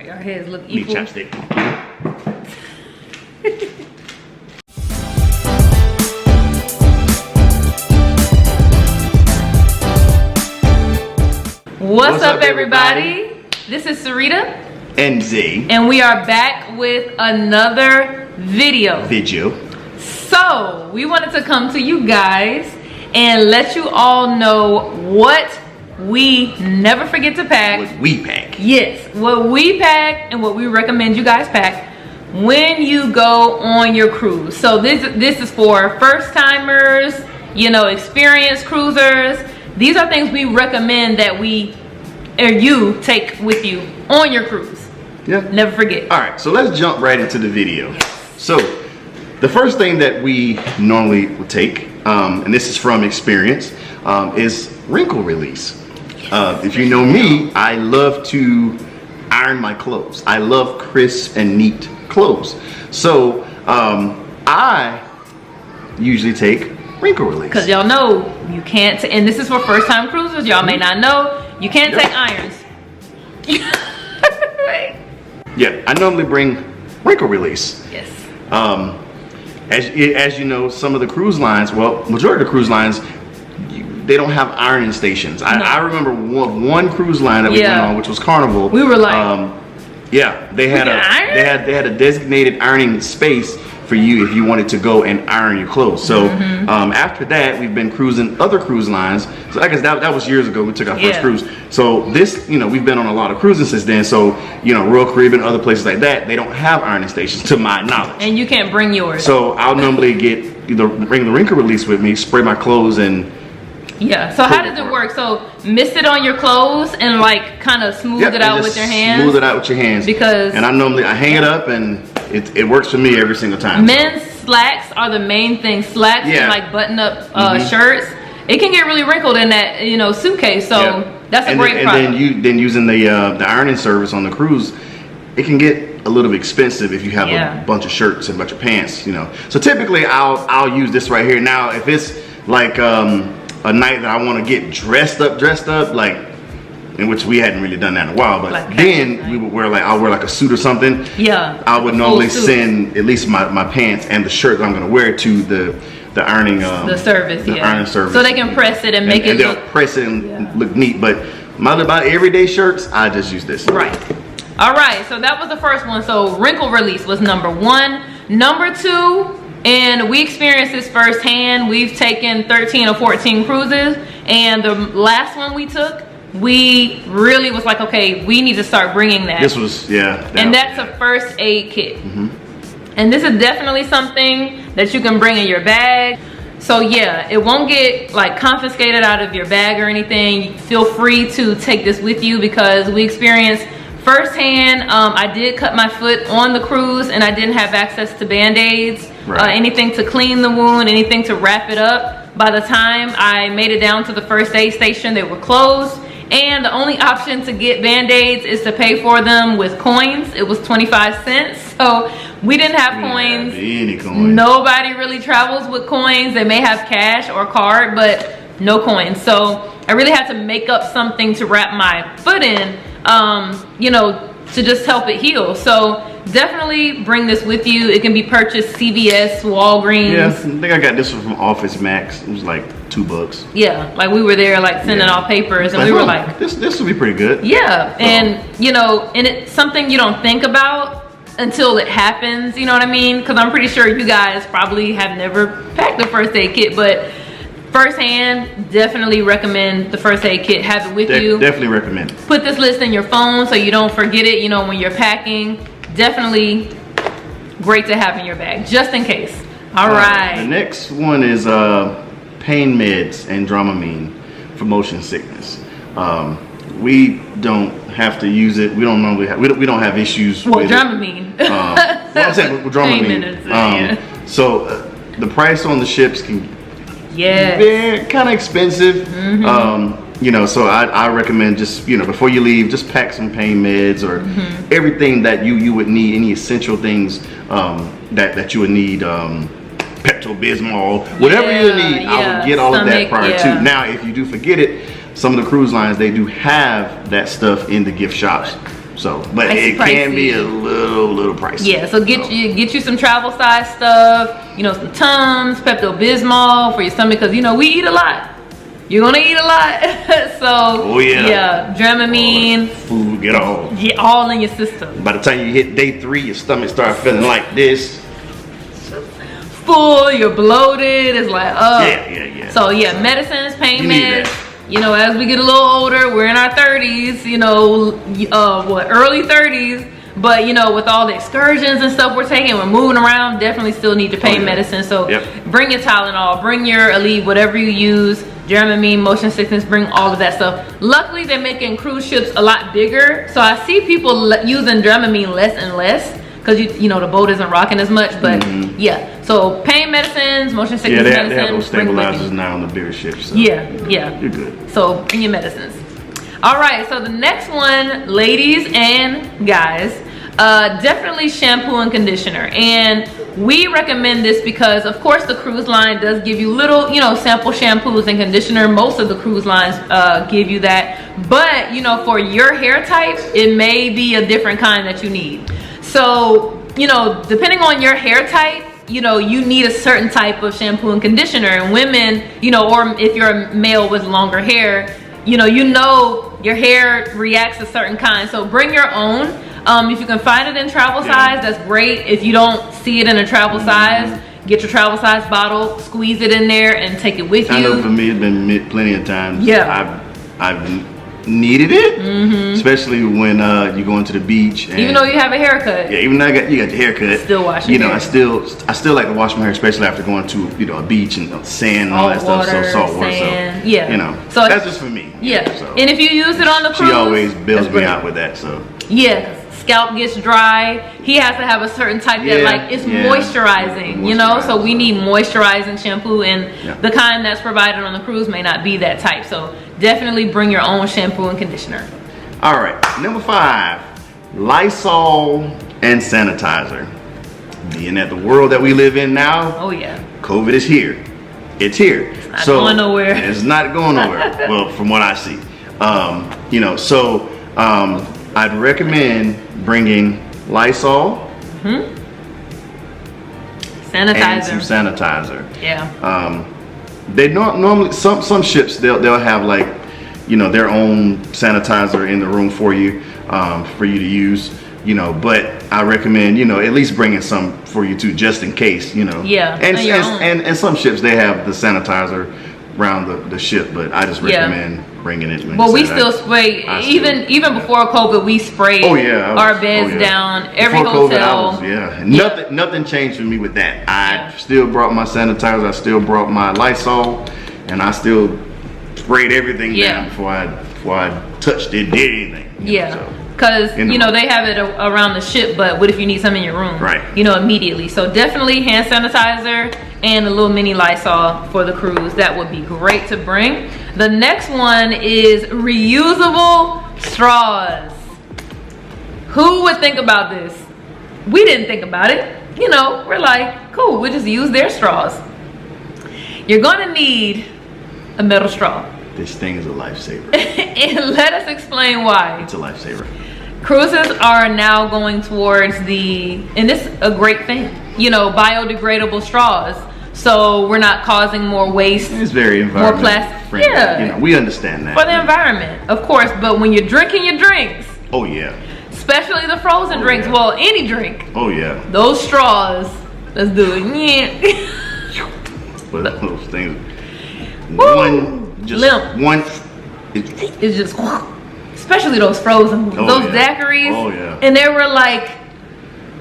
Right, our heads look equal. Chapstick. What's up, everybody? This is Sarita and Z, and we are back with another video. So we wanted to come to you guys and let you all know what we never forget to pack. What we pack. Yes, what we pack and what we recommend you guys pack when you go on your cruise. So this is for first timers, you know, experienced cruisers. These are things we recommend that you take with you on your cruise. Yeah. Never forget. All right, so let's jump right into the video. So the first thing that we normally would take, and this is from experience, is Wrinkle Release. If you know me, I love to iron my clothes. I love crisp and neat clothes. So I usually take Wrinkle Release. Because y'all know you can't, and this is for first time cruisers, y'all may not know, you can't take irons. Right. Yeah, I normally bring Wrinkle Release. Yes. As you know, some of the cruise lines, well, majority of the cruise lines, they don't have ironing stations. No. I remember one cruise line that we went on, which was Carnival. We were like, yeah, they had a designated ironing space for you if you wanted to go and iron your clothes. So after that, we've been cruising other cruise lines. So I guess that was years ago. We took our first cruise. So this, you know, we've been on a lot of cruises since then. So, you know, Royal Caribbean, other places like that, they don't have ironing stations to my knowledge. And you can't bring yours. So I'll normally bring the Wrinkle Release with me, spray my clothes, and yeah. So how does it work? So mist it on your clothes and like kind of smooth it out with your hands. Smooth it out with your hands. And I hang it up, and it works for me every single time. Men's slacks are the main thing. Slacks and like button up shirts. It can get really wrinkled in that, you know, suitcase. So that's a great product. And then using the ironing service on the cruise, it can get a little bit expensive if you have a bunch of shirts and a bunch of pants, you know. So typically I'll use this right here. Now if it's like a night that I want to get dressed up, like, in which we hadn't really done that in a while, but like then we would wear I'll wear like a suit or something. Yeah. I would normally send at least my pants and the shirt that I'm gonna wear to the ironing the service, ironing service, so they can press it and make it they'll press it and look neat. But my about everyday shirts, I just use this. Right. All right. So that was the first one. So Wrinkle Release was number 1. Number 2. And we experienced this firsthand. We've taken 13 or 14 cruises, and the last one we took, we really was like, okay, we need to start bringing that. This was, and that's a first aid kit. And this is definitely something that you can bring in your bag. So yeah, it won't get like confiscated out of your bag or anything. Feel free to take this with you, because we experienced firsthand, I did cut my foot on the cruise and I didn't have access to Band-Aids, anything to clean the wound, anything to wrap it up. By the time I made it down to the first aid station, they were closed. And the only option to get Band-Aids is to pay for them with coins. It was 25 cents. So we didn't have coins. Any coins. Nobody really travels with coins. They may have cash or card, but no coins. So I really had to make up something to wrap my foot in, you know, to just help it heal. So definitely bring this with you. It can be purchased CVS, Walgreens. Yeah, I think I got this one from Office Max. It was like $2. Yeah, like we were there like sending off papers, and we were like, this will be pretty good. Yeah, and you know, and it's something you don't think about until it happens, you know what I mean? Because I'm pretty sure you guys probably have never packed a first aid kit, but firsthand, definitely recommend the first aid kit. Have it with you. Definitely recommend it. Put this list in your phone so you don't forget it, you know, when you're packing. Definitely great to have in your bag, just in case. All right. The next one is pain meds and Dramamine for motion sickness. We don't have to use it. We don't normally have, we don't have issues with Dramamine. I'm saying with Dramamine. So the price on the ships can they're kind of expensive. You know, so I recommend just, you know, before you leave, just pack some pain meds or everything that you would need, any essential things that you would need, Pepto-Bismol, whatever you need. I would get all of that prior to. Now, if you do forget it, some of the cruise lines, they do have that stuff in the gift shops. So, but it can be a little pricey. Yeah, so get you some travel size stuff, you know, some Tums, Pepto-Bismol for your stomach, because you know we eat a lot. You're gonna eat a lot. So yeah, Dramamine, food get all in your system. By the time you hit day 3, your stomach starts feeling like this. Full, you're bloated, it's like yeah. So yeah, medicines, pain meds. You know, as we get a little older, we're in our 30s, you know, early 30s. But, you know, with all the excursions and stuff we're taking, we're moving around, definitely still need your pain medicine. So bring your Tylenol, bring your Aleve, whatever you use, Dramamine, motion sickness, bring all of that stuff. Luckily, they're making cruise ships a lot bigger. So I see people using Dramamine less and less because, you know, the boat isn't rocking as much. But yeah, so pain medicines, motion sickness medicine. They have those stabilizers now on the bigger ships. So yeah. You're good. So bring your medicines. All right, so the next one, ladies and guys, definitely shampoo and conditioner. And we recommend this because, of course, the cruise line does give you little, you know, sample shampoos and conditioner. Most of the cruise lines give you that. But, you know, for your hair type, it may be a different kind that you need. So, you know, depending on your hair type, you know, you need a certain type of shampoo and conditioner. And women, you know, or if you're a male with longer hair, you know your hair reacts a certain kind. So bring your own. If you can find it in travel size, that's great. If you don't see it in a travel size, get your travel size bottle, squeeze it in there, and take it with you. I know for me, it's been plenty of times. Yeah, I've needed it, especially when you go into the beach. And even though you have a haircut. Yeah, even though you got the haircut. Still wash your hair. I still like to wash my hair, especially after going to a beach and sand and all that stuff. So salt water. So yeah, you know, so that's just for me. Yeah, so. And if you use it on the cruise, she always bails me out with that. So yeah. Scalp gets dry, he has to have a certain type that like it's moisturizing, you know, so we need moisturizing shampoo, and the kind that's provided on the cruise may not be that type. So definitely bring your own shampoo and conditioner. All right, number 5, Lysol and sanitizer. Being that the world that we live in now, COVID is here. It's here. It's not going nowhere. It's not going nowhere. Well, from what I see, you know, so I'd recommend bringing Lysol, sanitizer, and some sanitizer. Yeah. They normally some ships they'll have like, you know, their own sanitizer in the room for you to use. You know, but I recommend, you know, at least bringing some for you too, just in case, you know. Yeah. And some ships they have the sanitizer around the ship, but I just recommend bringing it. But we still spray, even before COVID, we sprayed our beds down every before hotel. COVID, nothing changed for me with that. I still brought my sanitizer, I still brought my Lysol, and I still sprayed everything down before I touched it, did anything. Because, you know, they have it around the ship, but what if you need some in your room? Right. You know, immediately. So definitely hand sanitizer and a little mini Lysol for the cruise. That would be great to bring. The next one is reusable straws. Who would think about this? We didn't think about it. You know, we're like, cool, we'll just use their straws. You're gonna need a metal straw. This thing is a lifesaver. And let us explain why. It's a lifesaver. Cruises are now going towards and this is a great thing, you know, biodegradable straws. So we're not causing more waste. It's very environmental friendly. You know, we understand that. For the environment, of course, but when you're drinking your drinks. Oh yeah. Especially the frozen drinks, well, any drink. Oh yeah. Those straws, let's do it. But those things, limp. It's just, especially those frozen, those daiquiris, and they were like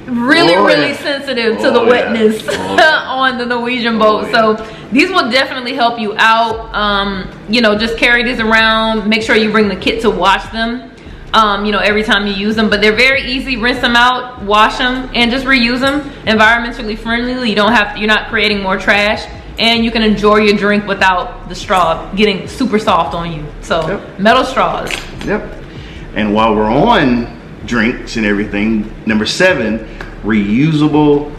really sensitive to the wetness on the Norwegian boat. So these will definitely help you out. You know, just carry these around. Make sure you bring the kit to wash them. You know, every time you use them, but they're very easy. Rinse them out, wash them, and just reuse them. Environmentally friendly. You're not creating more trash. And you can enjoy your drink without the straw getting super soft on you. So metal straws. And while we're on drinks and everything, number 7, reusable.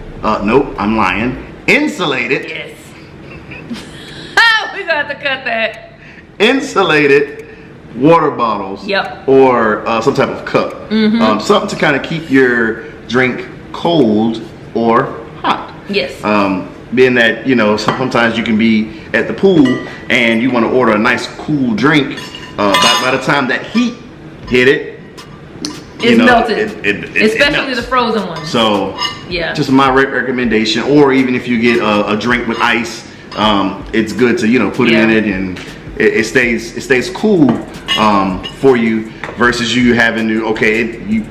Nope, I'm lying. Insulated. Yes. We got to cut that. Insulated water bottles, Yep. or some type of cup. Something to kind of keep your drink cold or hot. Yes. Being that, you know, sometimes you can be at the pool and you want to order a nice cool drink. By the time that heat hit it, it's melted. Especially melts. the frozen ones. So yeah, just my recommendation. Or even if you get a drink with ice, it's good to, you know, put it in it, and it stays cool for you, versus you having to,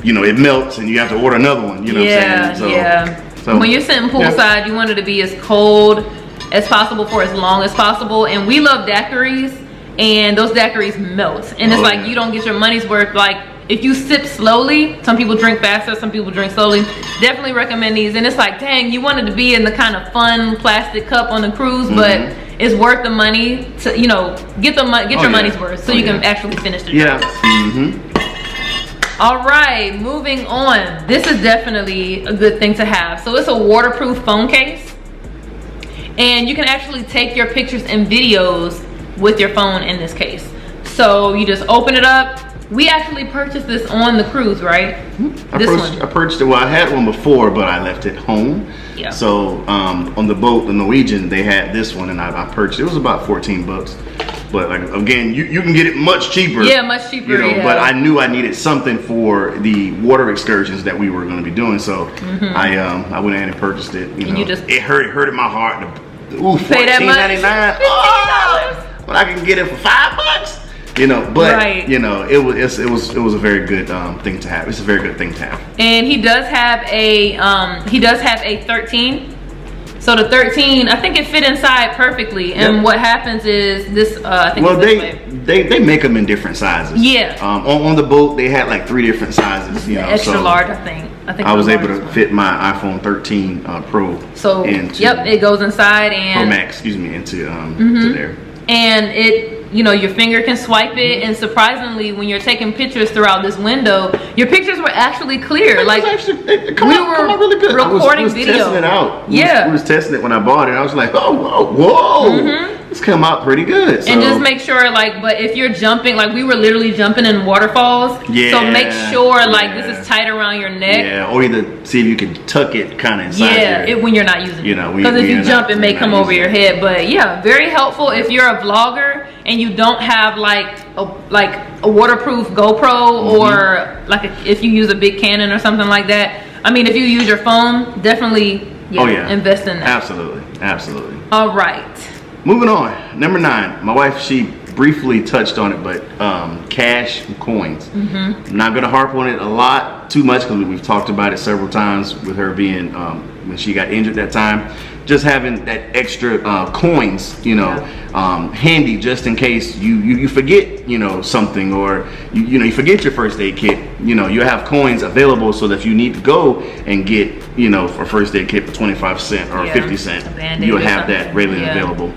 you know, it melts and you have to order another one. You know what I'm saying? So when you're sitting poolside, you want it to be as cold as possible for as long as possible. And we love daiquiris, and those daiquiris melt, and it's like you don't get your money's worth. Like if you sip slowly, some people drink faster, some people drink slowly. Definitely recommend these. And it's like, dang, you wanted to be in the kind of fun plastic cup on the cruise, but it's worth the money to, you know, get your money's worth, so you can actually finish the drink. All right, moving on. This is definitely a good thing to have. So it's a waterproof phone case, and you can actually take your pictures and videos with your phone in this case. So you just open it up. We actually purchased this on the cruise, right? I purchased it. Well, I had one before, but I left it home. Yeah. So on the boat, the Norwegian, they had this one, and I purchased it. It was about 14 bucks. But like, again, you can get it much cheaper. Yeah, much cheaper. You know, but I knew I needed something for the water excursions that we were going to be doing. So I went ahead and purchased it. You know, it hurted my heart. Ooh, $14.99. Oh, when I can get it for $5. You know, but you know, it was a very good thing to have. It's a very good thing to have. And he does have a 13. So the 13, I think it fit inside perfectly. And what happens is this. I think. Well, they make them in different sizes. Yeah. On the boat, they had like 3 different sizes. You know, extra large, I think. I was able to fit my iPhone 13 Pro. So it goes inside and Pro Max, excuse me, into to there. And it, you know, your finger can swipe it, and surprisingly, when you're taking pictures throughout this window, your pictures were actually clear. Like they come out really good. Recording video. Testing it out. We was testing it when I bought it. I was like, oh, whoa. It's come out pretty good. So. And just make sure, like, but if you're jumping, like we were literally jumping in waterfalls. Yeah. So make sure, like, this is tight around your neck. Yeah. Or either see if you can tuck it kind of inside. Yeah. When you're not using it. You know, because if you jump, it may come over your head. But yeah, very helpful if you're a vlogger and you don't have like a waterproof GoPro or like if you use a big Canon or something like that. I mean, if you use your phone, definitely invest in that. Absolutely. All right. Moving on, number 9. My wife, she briefly touched on it, but cash and coins. I'm not gonna harp on it too much because we've talked about it several times with her being when she got injured that time. Just having that extra coins, you know, handy just in case you forget, you know, something, or you forget your first aid kit. You know, you have coins available so that if you need to go and get, you know, a first aid kit for 25 cents or 50 cents, you'll have that readily available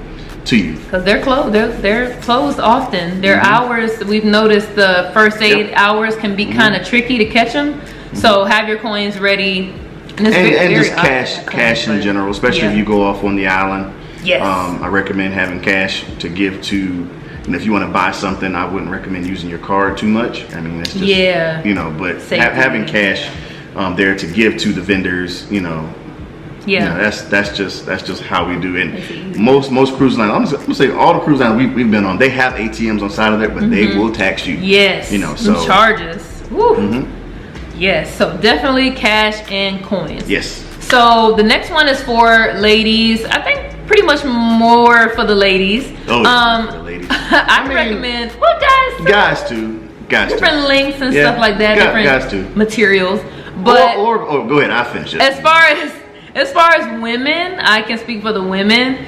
to you. Because they're closed. They're closed often. Their hours, we've noticed the first aid hours can be kind of tricky to catch them. So have your coins ready. And just cash in general, especially if you go off on the island. Yes. I recommend having cash to give to, and if you want to buy something, I wouldn't recommend using your card too much. I mean, it's just, you know, but having cash there to give to the vendors, you know. Yeah. You know, that's just how we do it. And most cruise lines, I'm gonna say all the cruise lines we've been on, they have ATMs on side of that, but they will tax you. Yes. You know, so charges. Woo. Yes, so definitely cash and coins. Yes. So the next one is for ladies. I think pretty much more for the ladies. Oh, for the ladies. I recommend, guys too. Different lengths and stuff like that. Different materials. But or go ahead, I'll finish it. As far as women, I can speak for the women.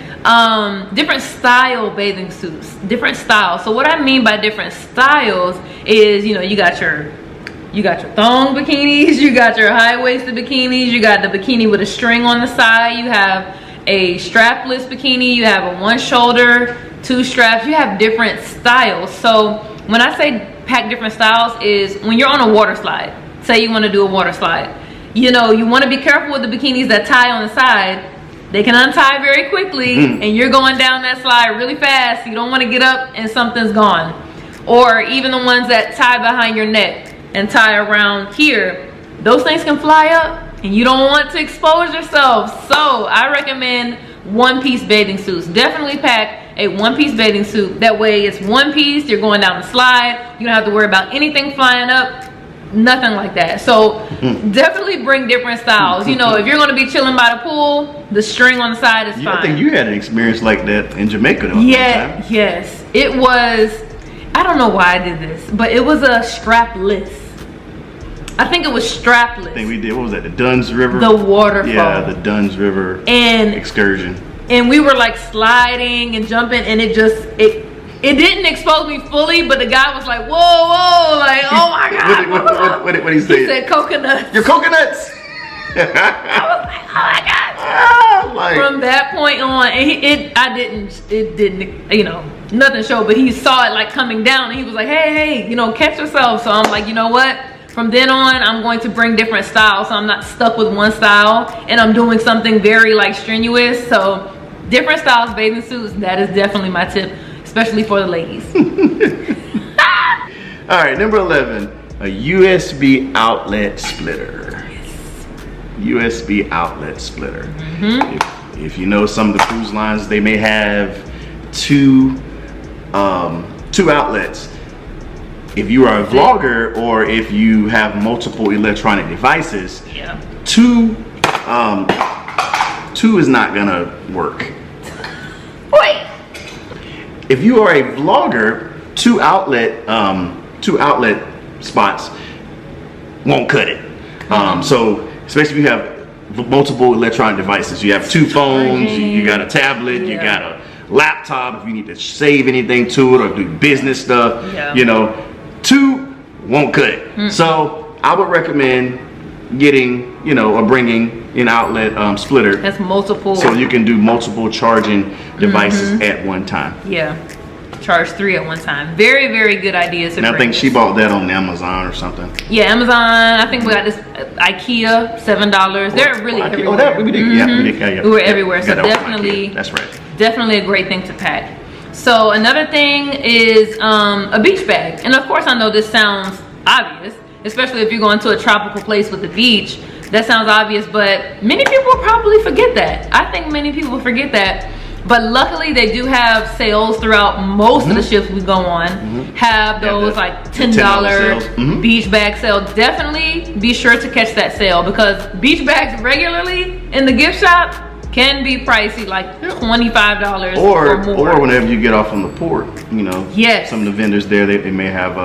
Different style bathing suits, different styles. So what I mean by different styles is, you know, you got your thong bikinis, you got your high-waisted bikinis, you got the bikini with a string on the side, you have a strapless bikini, you have a one shoulder, 2 straps, you have different styles. So when I say pack different styles is when you're on a water slide, say you want to do a water slide, you know, you want to be careful with the bikinis that tie on the side. They can untie very quickly and you're going down that slide really fast. You don't want to get up and something's gone. or even the ones that tie behind your neck and tie around here, those things can fly up and you don't want to expose yourself. So I recommend one-piece bathing suits. Definitely pack a one-piece bathing suit. That way it's one piece, you're going down the slide, you don't have to worry about anything flying up, nothing like that. So definitely bring different styles. You know, if you're going to be chilling by the pool, the string on the side is fine. I think you had an experience like that in Jamaica though. Yeah, yes. It was, I don't know why I did this, but it was a strapless. I think it was strapless. I think we did, what was that, the Duns River? The waterfall. Yeah, the Duns River excursion. And we were like sliding and jumping, and it didn't expose me fully, but the guy was like, whoa, whoa, like, oh my God. What did he say? He said coconuts. Your coconuts! I was like, oh my God. From that point on, and it didn't, you know, nothing showed, but he saw it like coming down, and he was like, hey, you know, catch yourself. So I'm like, you know what? From then on, I'm going to bring different styles, so I'm not stuck with one style, and I'm doing something very like strenuous. So different styles, bathing suits, that is definitely my tip, especially for the ladies. All right, number 11, a USB outlet splitter. Yes. USB outlet splitter. If you know some of the cruise lines, they may have two outlets. If you are a vlogger or if you have multiple electronic devices, two is not gonna work. Wait. If you are a vlogger, two outlet spots won't cut it. So especially if you have multiple electronic devices, you have two phones, you got a tablet, you got a laptop, if you need to save anything to it or do business stuff, you know, two won't cut it. So I would recommend getting, you know, or bringing an outlet splitter. That's multiple. So you can do multiple charging devices at one time. Yeah, charge 3 at one time. Very, very good idea. And I think she bought that on Amazon or something. Yeah, Amazon. I think we got this IKEA, $7. They're really everywhere. Oh, that we did. Yeah, we did. We were everywhere. So definitely, that's right. Definitely a great thing to pack. So another thing is a beach bag. And of course, I know this sounds obvious, especially if you're going to a tropical place with the beach. That sounds obvious, but many people probably forget that. I think many people forget that. But luckily, they do have sales throughout most of the ships we go on. Have those like $10 beach bag sale. Definitely be sure to catch that sale, because beach bags regularly in the gift shop can be pricey, like $25 or more. Or whenever you get off on the port, you know, some of the vendors there, they may have,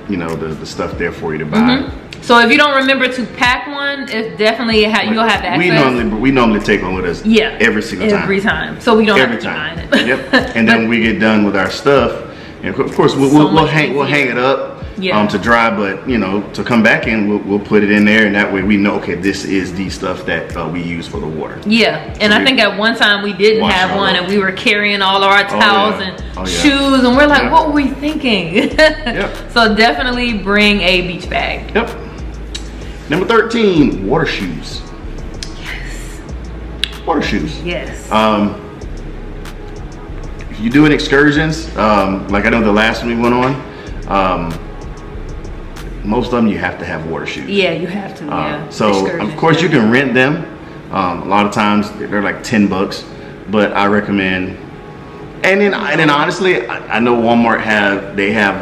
you know, the stuff there for you to buy. So if you don't remember to pack one, it's definitely you'll have access. We normally take one with us. Every single time. Every time. So we don't have to find it. And then when we get done with our stuff, and of course we'll hang it up to dry, but you know, to come back in, we'll put it in there, and that way we know, okay, this is the stuff that we use for the water. And I think at one time we didn't have one, and we were carrying all of our towels and shoes, and we're like, what were we thinking? So definitely bring a beach bag. Number 13, water shoes. Water shoes. If you're doing excursions, like I know the last one we went on, most of them you have to have water shoes. You have to. So of course you can rent them. A lot of times they're like $10, but I recommend. And then honestly, I know Walmart have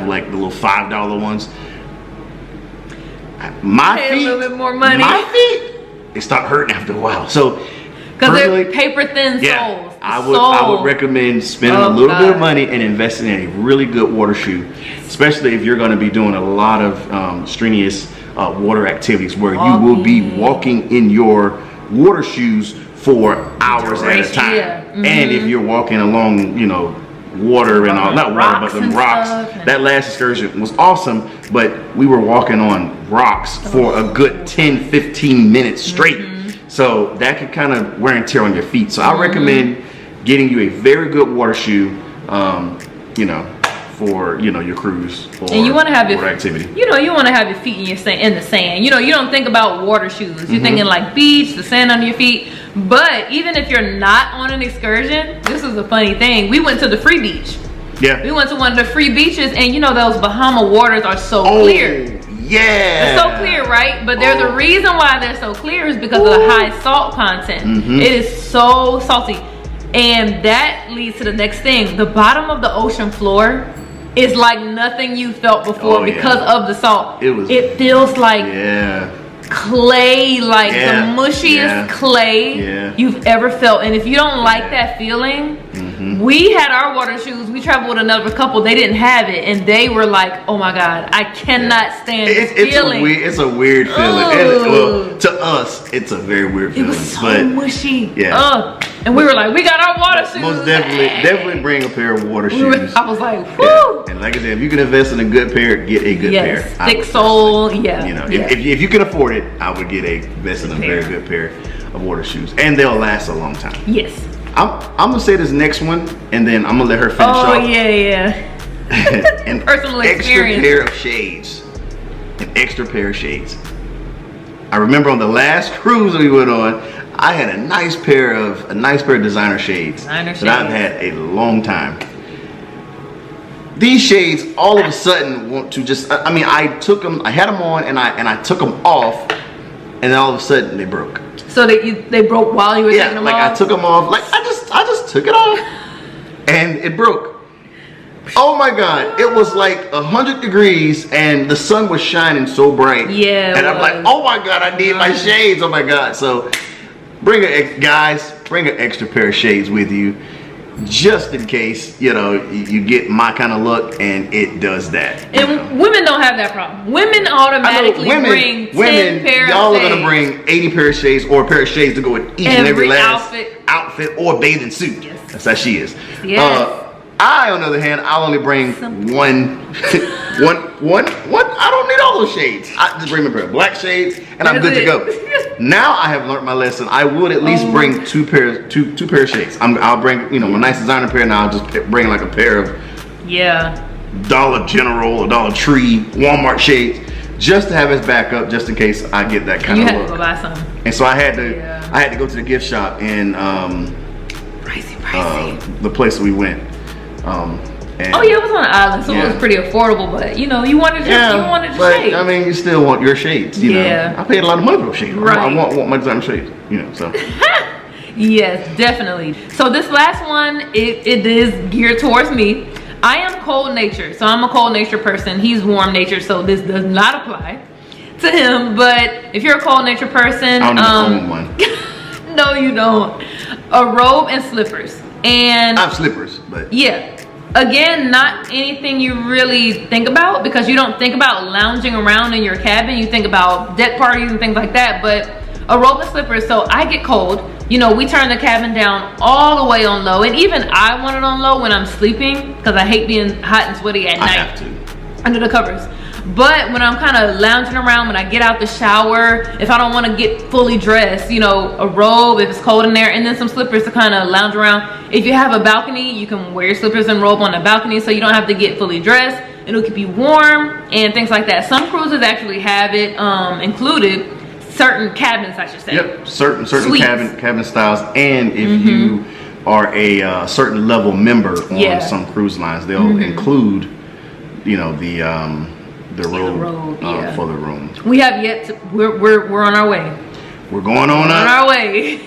like the little $5 ones. My feet, a little bit more money. My feet, they start hurting after a while. So because they're paper thin soles. I would recommend spending a little bit of money and investing in a really good water shoe, especially if you're going to be doing a lot of strenuous water activities where you will be walking in your water shoes for hours at a time. And if you're walking along, you know, water and all, not water, but the rocks. That last excursion was awesome, but we were walking on rocks for a good 10-15 minutes straight. So that could kind of wear and tear on your feet. So I recommend getting you a very good water shoe, you know, for, you know, your cruise or and you want to have your activity. You know, you want to have your feet in the sand. You know, you don't think about water shoes. You're thinking like beach, the sand under your feet. But even if you're not on an excursion, this is a funny thing. We went to the free beach. Yeah. We went to one of the free beaches, and you know those Bahama waters are so clear. Yeah. It's so clear, right? But there's a reason why they're so clear is because of the high salt content. It is so salty. And that leads to the next thing. The bottom of the ocean floor is like nothing you felt before because of the salt. It feels like clay, like the mushiest clay you've ever felt. And if you don't like that feeling, we had our water shoes. We traveled with another couple. They didn't have it, and they were like, "Oh my God, I cannot stand this feeling." It's a weird feeling. Well, to us, it's a very weird feeling. It was so mushy. Yeah. And we were like, "We got our water shoes." Most definitely bring a pair of water shoes. I was like, "Whoo!" And like I said, if you can invest in a good pair, get a good pair. Thick sole. You know, if you can afford it, I would invest in a very good pair of water shoes, and they'll last a long time. Yes. I'm gonna say this next one, and then I'm gonna let her finish off. Oh yeah. An personal experience. Extra pair of shades. An extra pair of shades. I remember on the last cruise we went on, I had a nice pair of designer shades that I've had a long time. These shades all of a sudden want to just, I mean, I had them on and I took them off, and then all of a sudden they broke. So they broke while you were taking them off? I took them off, like I just took it off and it broke. Oh my God, it was like 100 degrees and the sun was shining so bright. Yeah. And I'm like, oh my God, I need my shades. Oh my God. So bring an extra pair of shades with you, just in case, you know, you get my kind of look and it does that. And women don't have that problem. Women automatically bring 10 pair of shades. Y'all are gonna bring 80 pair of shades or a pair of shades to go with each and every last outfit or bathing suit. Yes. That's how she is. Yes. I, on the other hand, I'll only bring one. I don't need all those shades. I just bring a pair of black shades and I'm good to go. Now I have learned my lesson. I would at least bring two pair of shades. I'll bring, you know, a nice designer pair, and I'll just bring like a pair of Dollar General or Dollar Tree, Walmart shades, just to have as backup, just in case I get that kind of look. You had to go buy some. And so I had to go to the gift shop in pricey. The place we went. It was on an island, so it was pretty affordable. But you know, you wanted your shades. I mean, you still want your shades. You know, I paid a lot of money for those shades. Right. I want my designer shades. You know, so. Yes, definitely. So this last one, it is geared towards me. I am cold natured, so I'm a cold natured person. He's warm natured, so this does not apply to him. But if you're a cold natured person, I don't even own one. No, you don't. A robe and slippers. And I have slippers, but again, not anything you really think about, because you don't think about lounging around in your cabin. You think about deck parties and things like that. But a robe and slippers, so I get cold. You know, we turn the cabin down all the way on low, and even I want it on low when I'm sleeping, because I hate being hot and sweaty at night. I have to. Under the covers. But when I'm kind of lounging around, when I get out the shower, if I don't want to get fully dressed, you know, a robe if it's cold in there, and then some slippers to kind of lounge around. If you have a balcony, you can wear your slippers and robe on the balcony, so you don't have to get fully dressed. It'll keep you warm and things like that. Some cruises actually have it included. Certain cabins, I should say. Yep, certain cabin styles, and if you are a certain level member on some cruise lines, they'll include, you know, the robe for the room. We have yet to. We're on our way. We're going on our way.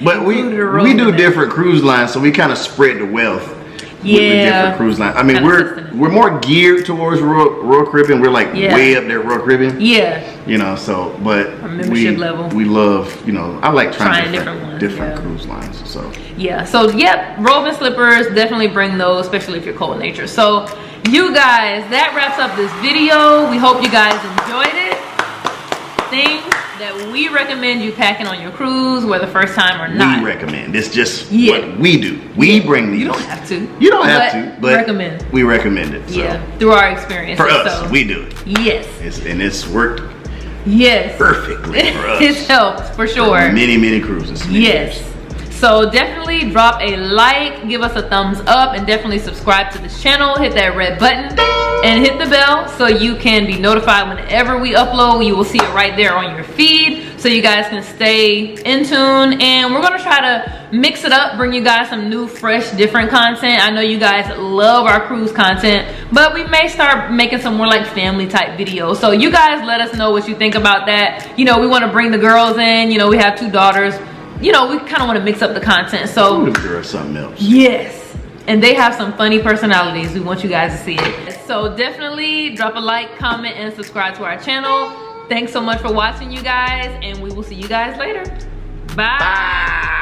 But we do different cruise lines, so we kind of spread the wealth. With the different cruise lines. I mean, we're more geared towards Royal Caribbean. We're like way up there, Royal Caribbean. Yeah. You know, so but our membership level. We love, you know, I like trying different cruise lines. So robe and slippers, definitely bring those, especially if you're cold nature. So you guys, that wraps up this video. We hope you guys enjoyed it. Things that we recommend you packing on your cruise, whether first time or not. We recommend. It's just what we do. We bring these. You don't have to. You don't have to, but we recommend it. So. Through our experience. For us, we do it. Yes. And it's worked perfectly for us. It's helped, for sure. For many cruises. Years. So definitely drop a like, give us a thumbs up, and definitely subscribe to this channel. Hit that red button. and hit the bell so you can be notified whenever we upload. You will see it right there on your feed, so you guys can stay in tune. And we're gonna try to mix it up, bring you guys some new, fresh, different content. I know you guys love our cruise content, but we may start making some more like family type videos. So you guys let us know what you think about that. You know, we want to bring the girls in. You know, we have 2 daughters. You know, we kind of want to mix up the content. So girls something else. Yes. And they have some funny personalities. We want you guys to see it. So definitely drop a like, comment, and subscribe to our channel. Thanks so much for watching, you guys, and we will see you guys later. Bye.